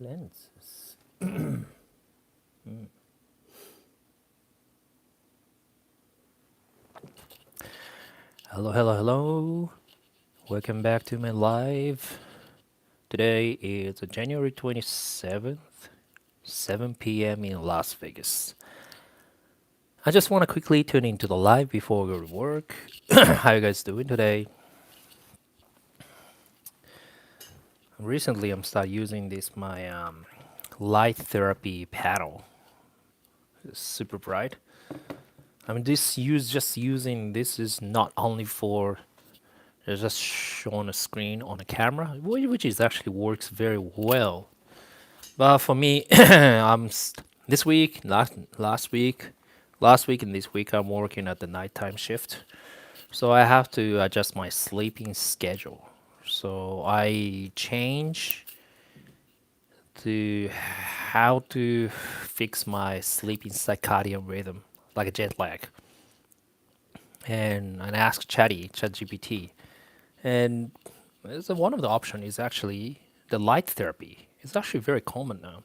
lenses. Hello, hello, hello. Welcome back to my live. Today is January 27th, 7 p.m. in Las Vegas. I just want to quickly tune into the live before we go to work. How you guys doing today? Recently, I'm start using this my light therapy panel. It's super bright. I mean, just using this is not only for it's just shown a screen on a camera, which is actually works very well. But for me, this week, last week and this week, I'm working at the nighttime shift, so I have to adjust my sleeping schedule. So I change to how to fix my sleeping circadian rhythm, like a jet lag, and I ask ChatGPT. And one of the options is actually the light therapy. It's actually very common now.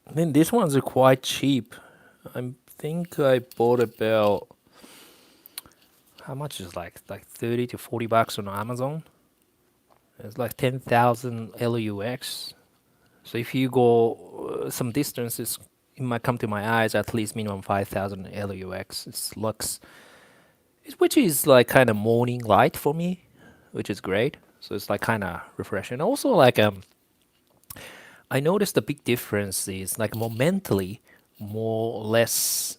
I mean, these ones are quite cheap. I think I bought about how much is like 30 to 40 bucks on Amazon. It's like 10,000 LUX. So if you go some distances, it might come to my eyes at least minimum 5,000 LUX. It's looks, which is like kind of morning light for me, which is great. So it's like kind of refreshing. Also, like I noticed the big difference is like more mentally, more or less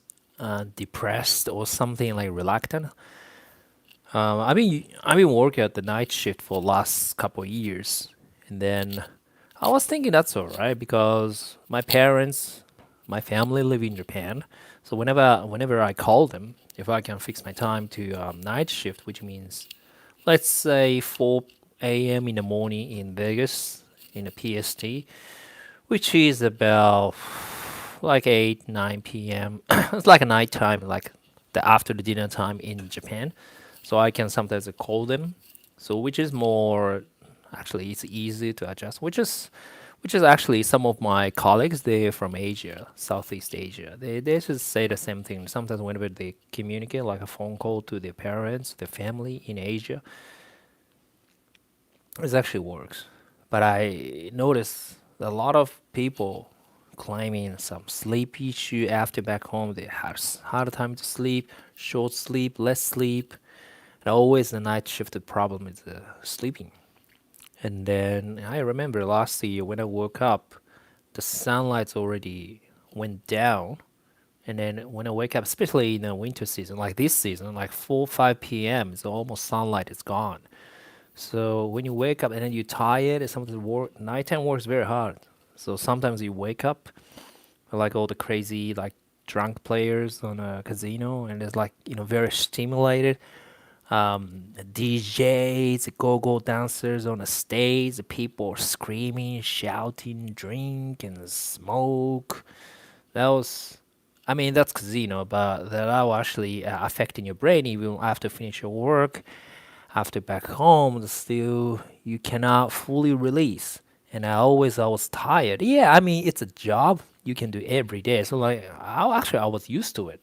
depressed or something like reluctant. I've been working at the night shift for last couple of years, and then I was thinking that's all right because my family live in Japan, so whenever I call them, if I can fix my time to night shift, which means let's say 4 a.m. in the morning in Vegas in the PST, which is about like 8 9 p.m. It's like a nighttime, like the after the dinner time in Japan. So I can sometimes call them. So which is more actually it's easy to adjust. Which is actually some of my colleagues, they're from Asia, Southeast Asia. They just say the same thing. Sometimes whenever they communicate like a phone call to their parents, their family in Asia, it actually works. But I notice a lot of people claiming some sleep issue after back home. They have hard time to sleep, short sleep, less sleep. And always the night shifted problem is sleeping. And then I remember last year when I woke up, the sunlight's already went down. And then when I wake up, especially in the winter season, like this season, like 4, 5 p.m., it's almost sunlight is gone. So when you wake up and then you're tired, and sometimes nighttime works very hard. So sometimes you wake up like all the crazy like drunk players on a casino, and it's like very stimulated. DJs, go-go dancers on the stage, the people screaming, shouting, drink and smoke. That was, I mean, that's casino, but that will actually affecting your brain even after finish your work. After back home, still you cannot fully release. And I was tired. Yeah, I mean it's a job you can do every day. So like I was used to it.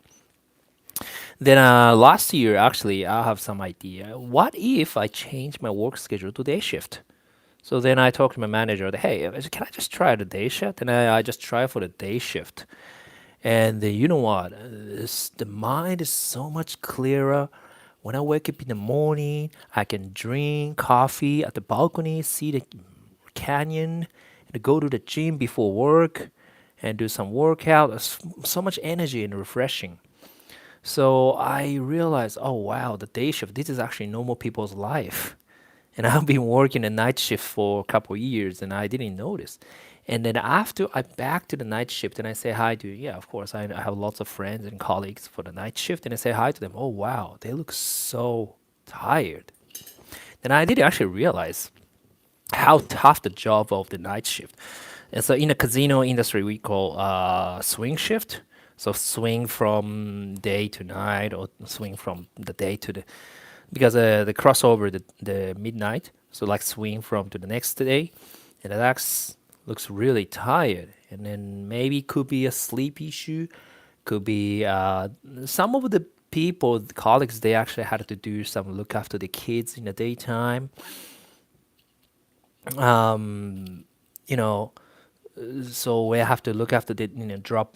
Then last year actually I have some idea. What if I change my work schedule to day shift? So then I talked to my manager. Hey, can I just try the day shift? And I just try for the day shift. And you know what? The mind is so much clearer. When I wake up in the morning, I can drink coffee at the balcony, see the canyon, and go to the gym before work and do some workout. There's so much energy and refreshing. So I realized, oh wow, the day shift, this is actually normal people's life. And I've been working a night shift for a couple of years and I didn't notice. And then after I back to the night shift and I say hi to, yeah, of course, I have lots of friends and colleagues for the night shift and I say hi to them. Oh wow, they look so tired. Then I did actually realize how tough the job of the night shift. And so in the casino industry, we call swing shift. So swing from day to night or swing from the day to the because the crossover the midnight. So like swing from to the next day, and that's looks really tired, and then maybe could be a sleep issue, could be some of the people, the colleagues, they actually had to do some look after the kids in the daytime. You know, so we have to look after the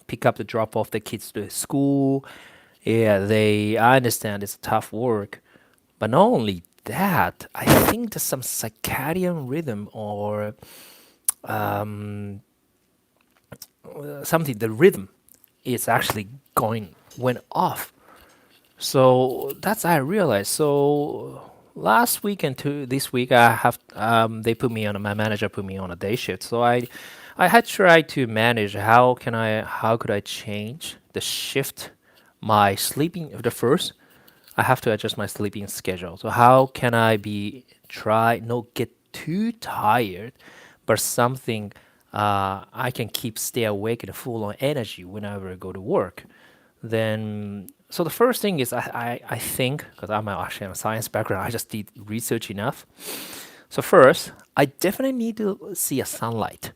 pick up the drop off the kids to school. Yeah, I understand it's tough work, but not only that, I think there's some circadian rhythm or something. The rhythm is actually going went off. So that's I realized. So last week and this week, I have they put me on my manager put me on a day shift. So I had tried to manage how could I change the shift my sleeping the first. I have to adjust my sleeping schedule. So how can I be try not get too tired, but something I can keep stay awake and full on energy whenever I go to work. Then so the first thing is I think because I'm actually a science background, I just did research enough. So first, I definitely need to see a sunlight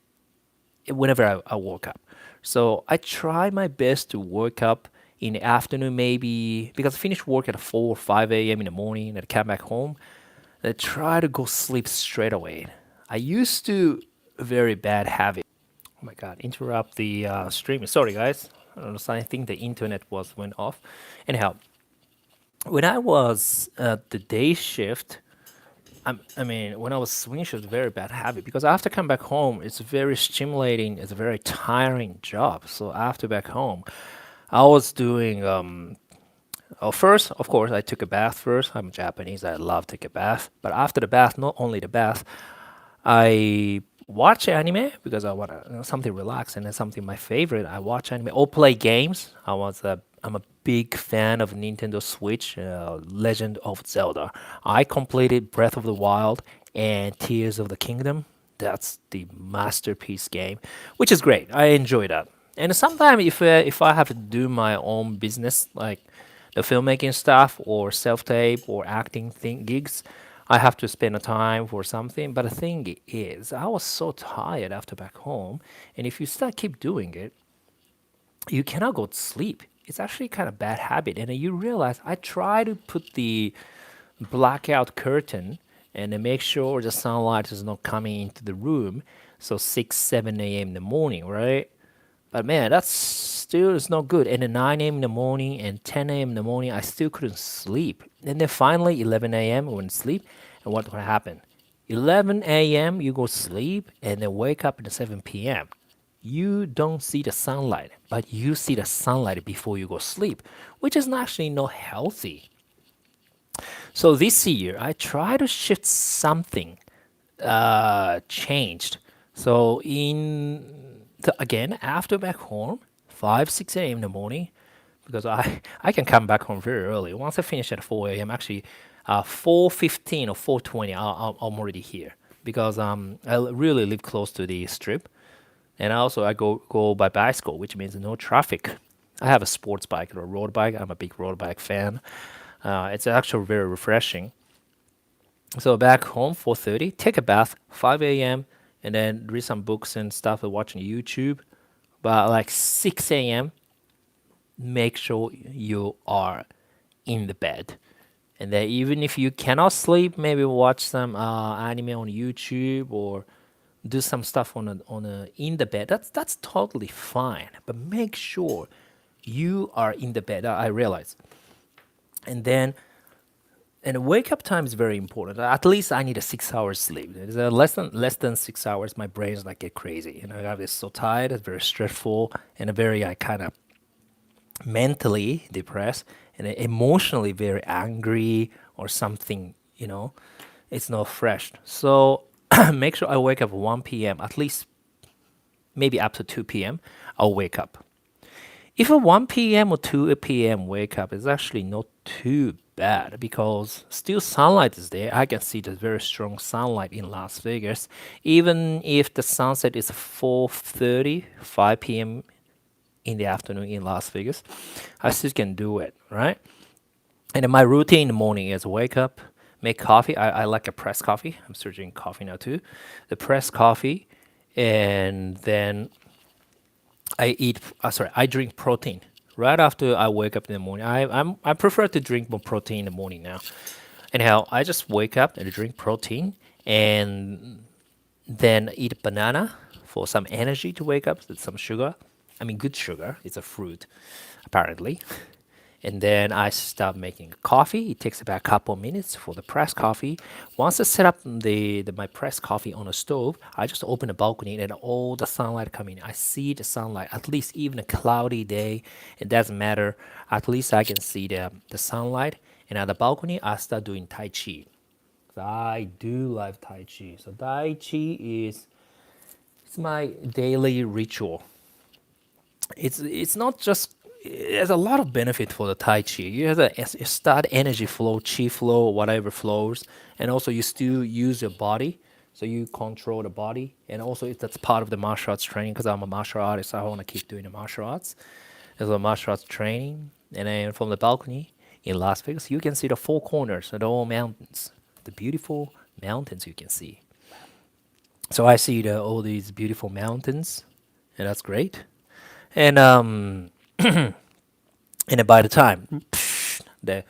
whenever I woke up. So I try my best to wake up in the afternoon, maybe because I finish work at 4 or 5 a.m. in the morning and I come back home. I try to go sleep straight away. I used to very bad habit. Oh my god, interrupt the streaming. Sorry guys. I don't know, so I think the internet was went off. Anyhow, when I was at the day shift, I mean, when I was swing shift, very bad habit because after come back home, it's very stimulating. It's a very tiring job. So after back home, I was doing. First, of course, I took a bath first. I'm Japanese. I love take a bath. But after the bath, not only the bath, I watch anime because I want something relaxed and then something my favorite. I watch anime or play games. I'm a big fan of Nintendo Switch, Legend of Zelda. I completed Breath of the Wild and Tears of the Kingdom. That's the masterpiece game, which is great. I enjoy that. And sometimes if I have to do my own business like the filmmaking stuff or self tape or acting gigs, I have to spend a time for something. But the thing is, I was so tired after back home, and if you start keep doing it, you cannot go to sleep. It's actually kind of bad habit, and then you realize I try to put the blackout curtain and then make sure the sunlight is not coming into the room. So 6, 7 a.m. in the morning, right? But man, that's still is not good. And at 9 a.m. in the morning and 10 a.m. in the morning, I still couldn't sleep. And then finally, 11 a.m. I went to sleep. And what happened? 11 a.m. you go sleep and then wake up at 7 p.m. You don't see the sunlight, but you see the sunlight before you go sleep, which is actually not healthy. So this year, I try to shift something changed. So again after back home, 5, 6 a.m. in the morning, because I can come back home very early. Once I finish at 4 a.m., actually 4:15 or 4:20, I'm already here because really live close to the strip, and also I go by bicycle, which means no traffic. I have a sports bike or a road bike. I'm a big road bike fan. It's actually very refreshing. So back home 4:30, take a bath 5 a.m. and then read some books and stuff and watching YouTube. But like 6 a.m., make sure you are in the bed. And then even if you cannot sleep, maybe watch some anime on YouTube or do some stuff in the bed. That's totally fine. But make sure you are in the bed. I realize. And then and wake up time is very important. At least I need a 6 hours sleep. It's less than 6 hours. My brain's like get crazy. You know, I get so tired. It's very stressful and a very I kind of mentally depressed and emotionally very angry or something. It's not fresh. So make sure I wake up 1 p.m. At least maybe up to 2 p.m. I'll wake up. If a 1 p.m. or 2 p.m. wake up is actually not too bad because still sunlight is there. I can see the very strong sunlight in Las Vegas. Even if the sunset is 4:30, 5 p.m. in the afternoon in Las Vegas, I still can do it, right? And then my routine in the morning is wake up, make coffee. I like a pressed coffee. I'm searching coffee now too. The pressed coffee and then I drink protein right after I wake up in the morning. I prefer to drink more protein in the morning now. Anyhow, I just wake up and drink protein, and then eat banana for some energy to wake up with some sugar. I mean, good sugar. It's a fruit, apparently. And then I start making coffee. It takes about a couple minutes for the press coffee. Once I set up my press coffee on a stove, I just open the balcony and all the sunlight coming in. I see the sunlight. At least even a cloudy day, it doesn't matter. At least I can see the sunlight. And at the balcony, I start doing Tai Chi. I do love Tai Chi. So Tai Chi is it's my daily ritual. It's not just there's a lot of benefit for the Tai Chi. You have you start energy flow, chi flow, whatever flows, and also you still use your body, so you control the body, and also that's part of the martial arts training. Because I'm a martial artist, I want to keep doing the martial arts. There's a martial arts training, and then from the balcony in Las Vegas, you can see the four corners of the all mountains, the beautiful mountains you can see. So I see all these beautiful mountains, and that's great. And and then by the time the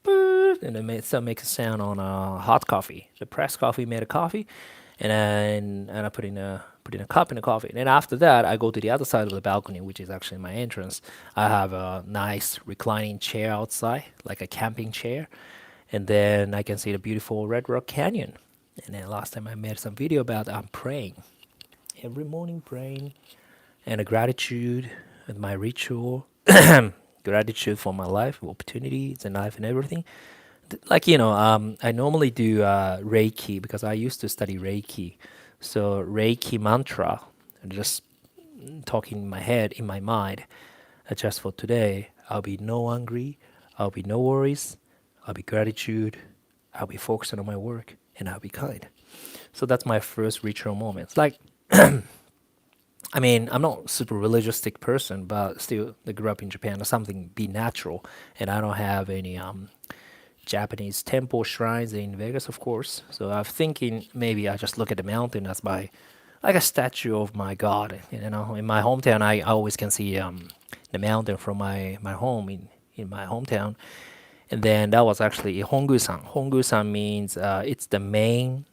and it make a sound on hot coffee. The pressed coffee made a coffee, and I put in a cup in the coffee. And then after that, I go to the other side of the balcony, which is actually my entrance. I have a nice reclining chair outside, like a camping chair, and then I can see the beautiful Red Rock Canyon. And then last time I made some video about I'm praying every morning, praying and a gratitude and my ritual, gratitude for my life, opportunities, and life and everything. Like I normally do Reiki because I used to study Reiki. So Reiki mantra, just talking in my head, in my mind, just for today. I'll be no angry, I'll be no worries, I'll be gratitude, I'll be focusing on my work, and I'll be kind. So that's my first ritual moment. It's like I mean, I'm not a super religioustic person, but still, I grew up in Japan. Or something be natural, and I don't have any Japanese temple shrines in Vegas, of course. So I'm thinking maybe I just look at the mountain as my like a statue of my god. You know, in my hometown, I always can see the mountain from my home in my hometown, and then that was actually Hongu-san. Hongu-san means it's the main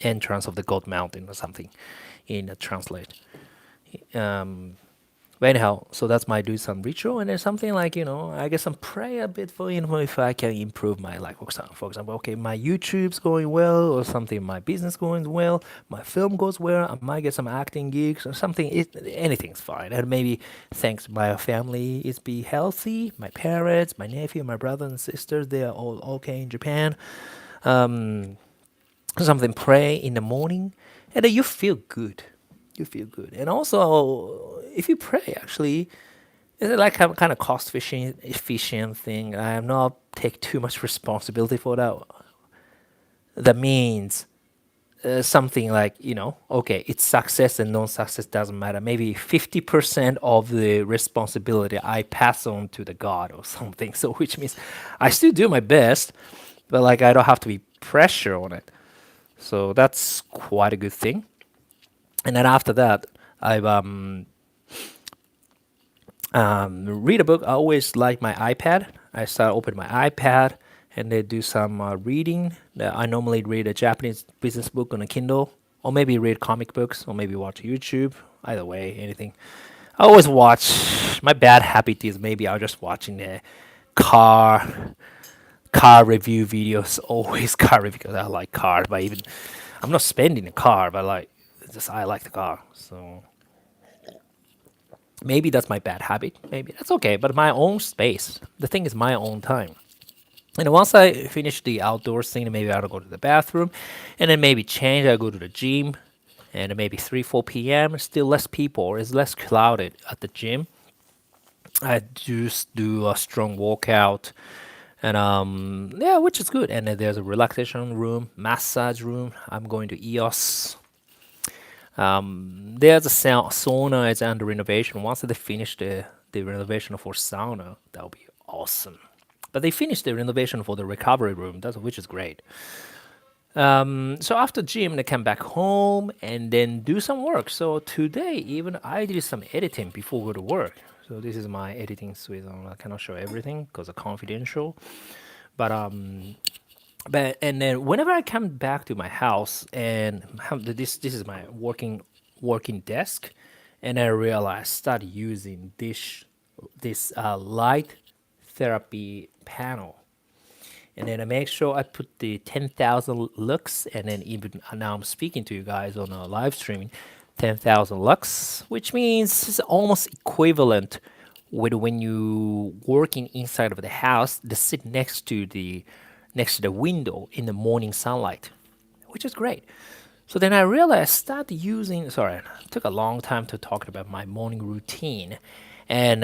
entrance of the God Mountain or something in a translate. Um, but anyhow, so that's my do some ritual, and then something like I guess I'm pray a bit for if I can improve my life. For example, okay, my YouTube's going well, or something, my business going well, my film goes well. I might get some acting gigs or something. Anything's fine, and maybe thanks my family is be healthy. My parents, my nephew, my brother and sisters, they are all okay in Japan. Um, something pray in the morning, and then you feel good. You feel good, and also if you pray, actually, it's like a kind of cost efficient thing. I am not take too much responsibility for that. That means something like okay, it's success and non-success doesn't matter. Maybe 50% of the responsibility I pass on to the God or something. So which means I still do my best, but like I don't have to be pressure on it. So that's quite a good thing. And then after that, I've read a book. I always like my iPad. I start open my iPad and then do some reading. I normally read a Japanese business book on a Kindle, or maybe read comic books, or maybe watch YouTube. Either way, anything. I always watch. My bad habit is maybe I'm just watching the car car review videos. Always car review because I like cars. But even I'm not spending a car, but like just I like the car. So maybe that's my bad habit. Maybe that's okay. But my own space. The thing is my own time. And once I finish the outdoors thing, maybe I'll go to the bathroom, and then maybe change. I go to the gym, and then maybe 3 4 p.m. Still less people. It's less crowded at the gym. I just do a strong workout, and yeah, which is good. And then there's a relaxation room, massage room. I'm going to EOS. There's a sauna. It's under renovation. Once they finish the renovation for sauna, that'll be awesome. But they finished the renovation for the recovery room, which is great. So after gym, I come back home and then do some work. So today, even I did some editing before go to work. So this is my editing suite. I cannot show everything because it's confidential. But and then whenever I come back to my house and this is my working desk, and I realized start using this light therapy panel, and then I make sure I put the 10,000 lux, and then even now I'm speaking to you guys on a live streaming, 10,000 lux, which means it's almost equivalent with when you working inside of the house, to sit next to the window in the morning sunlight, which is great. So then I realized start using. Sorry, it took a long time to talk about my morning routine, and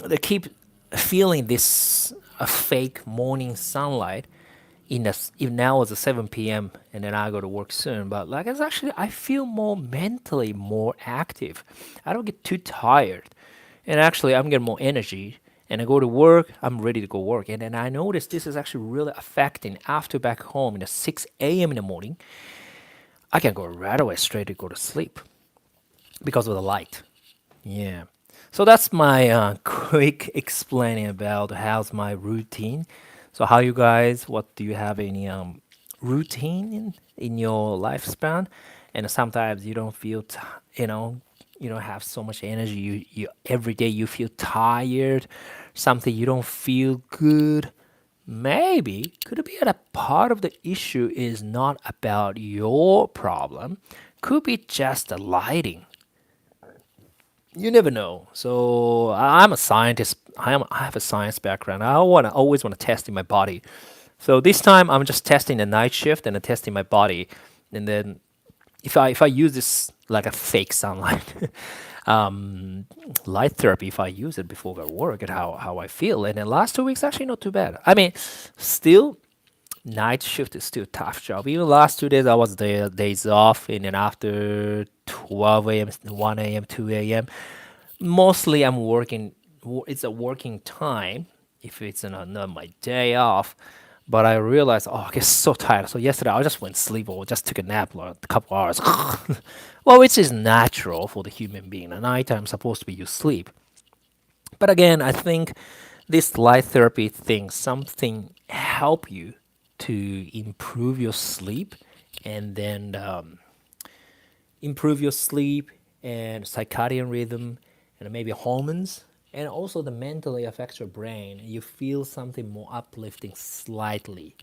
they keep feeling this fake morning sunlight in the even now it's a 7 p.m. and then I go to work soon. But like it's actually I feel more mentally more active. I don't get too tired, and actually I'm getting more energy. And I go to work, I'm ready to go work. And then I notice this is actually really affecting after back home in the 6 a.m. in the morning. I can go right away straight to go to sleep because of the light. Yeah. So that's my quick explaining about how's my routine. So how you guys, what do you have any routine in your lifespan? And sometimes you don't feel, you don't have so much energy. You every day you feel tired, something you don't feel good. Maybe could it be that a part of the issue is not about your problem? Could be just the lighting. You never know. So I'm a scientist. I have a science background. I always want to test in my body. So this time I'm just testing the night shift and testing my body, and then if I use this like a fake sunlight, light therapy, if I use it before I work and how I feel, and then last 2 weeks actually not too bad. I mean, still night shift is still a tough job. Even last 2 days I was there days off, and then after 12 a.m., 1 a.m., 2 a.m. Mostly I'm working. It's a working time if it's not my day off. But I realized, oh, I get so tired. So yesterday I just went sleep or just took a nap like a couple hours. Well, which is natural for the human being. At night I'm supposed to be you sleep. But again, I think this light therapy thing, something help you to improve your sleep, and then improve your sleep and circadian rhythm and maybe hormones, and also the mentally affects your brain. You feel something more uplifting, slightly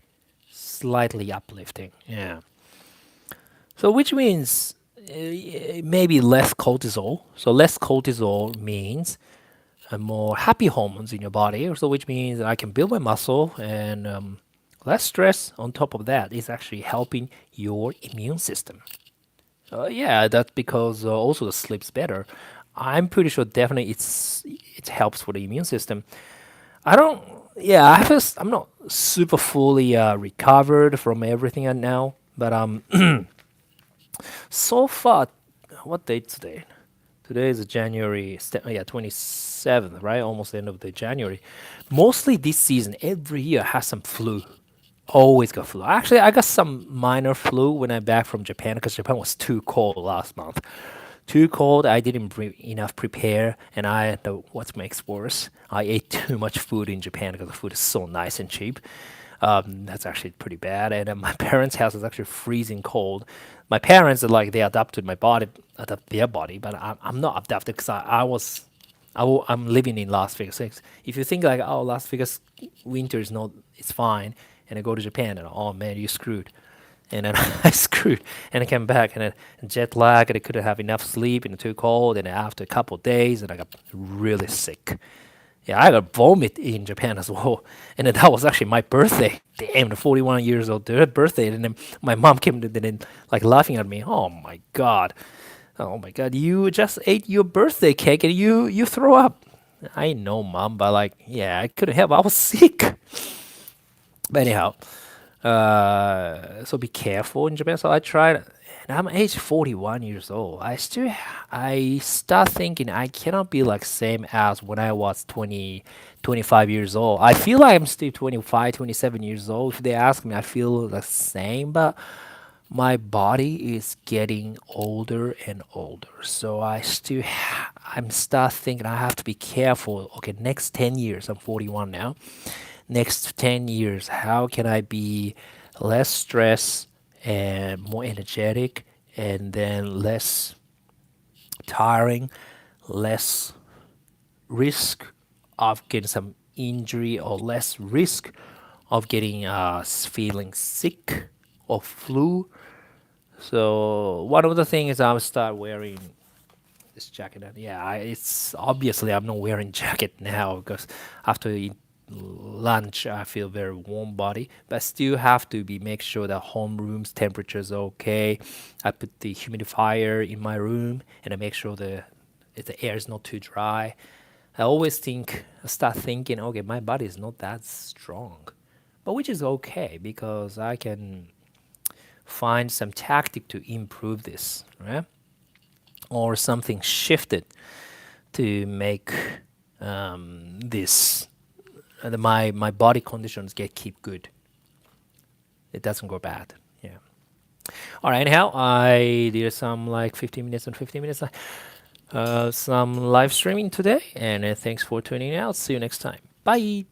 uplifting. Yeah. So which means maybe less cortisol. So less cortisol means more happy hormones in your body. So which means I can build my muscle, and less stress. On top of that is actually helping your immune system. Yeah, that's because also the sleep's better. I'm pretty sure definitely it helps for the immune system. I don't. Yeah, I'm not super fully recovered from everything right now, but so far, what date today? Today is January, 27th, right? Almost the end of the January. Mostly this season, every year has some flu. Always got flu. Actually, I got some minor flu when I back from Japan because Japan was too cold last month. Too cold. I didn't enough prepare, and what makes worse, I ate too much food in Japan because the food is so nice and cheap. That's actually pretty bad. And my parents' house is actually freezing cold. My parents are like they adapted my body, adapt their body, but I'm not adapted because I'm living in Las Vegas. If you think like, oh, Las Vegas winter is not, it's fine, and I go to Japan and oh man, you screwed. And then I screwed, and I came back, and then jet lag, and I couldn't have enough sleep, and too cold, and after a couple of days, and I got really sick. Yeah, I got vomit in Japan as well, and then that was actually my birthday. Damn, the 41 years old birthday, and then my mom came to then like laughing at me. Oh my god, you just ate your birthday cake and you throw up. I know, mom, but like, yeah, I couldn't help. I was sick. But anyhow, so be careful in Japan. So I tried, and I'm age 41 years old. I start thinking I cannot be like same as when I was 20, 25 years old. I feel like I'm still 25, 27 years old. If they ask me, I feel the same, but my body is getting older and older. So I'm start thinking I have to be careful. Okay, next 10 years, I'm 41 now. Next 10 years, how can I be less stressed and more energetic and then less tiring, less risk of getting some injury or less risk of getting feeling sick or flu. So one of the things I'll start wearing this jacket. And yeah, it's obviously I'm not wearing jacket now because after eat lunch I feel very warm body, but still have to be make sure that home room's temperature is okay. I put the humidifier in my room and I make sure the air is not too dry. I start thinking, okay, my body is not that strong, but which is okay because I can find some tactic to improve this, right? Or something shifted to make this my body conditions get keep good. It doesn't go bad. Yeah. All right. Anyhow, I did some like 15 minutes and 15 minutes, some live streaming today, and thanks for tuning out. See you next time. Bye.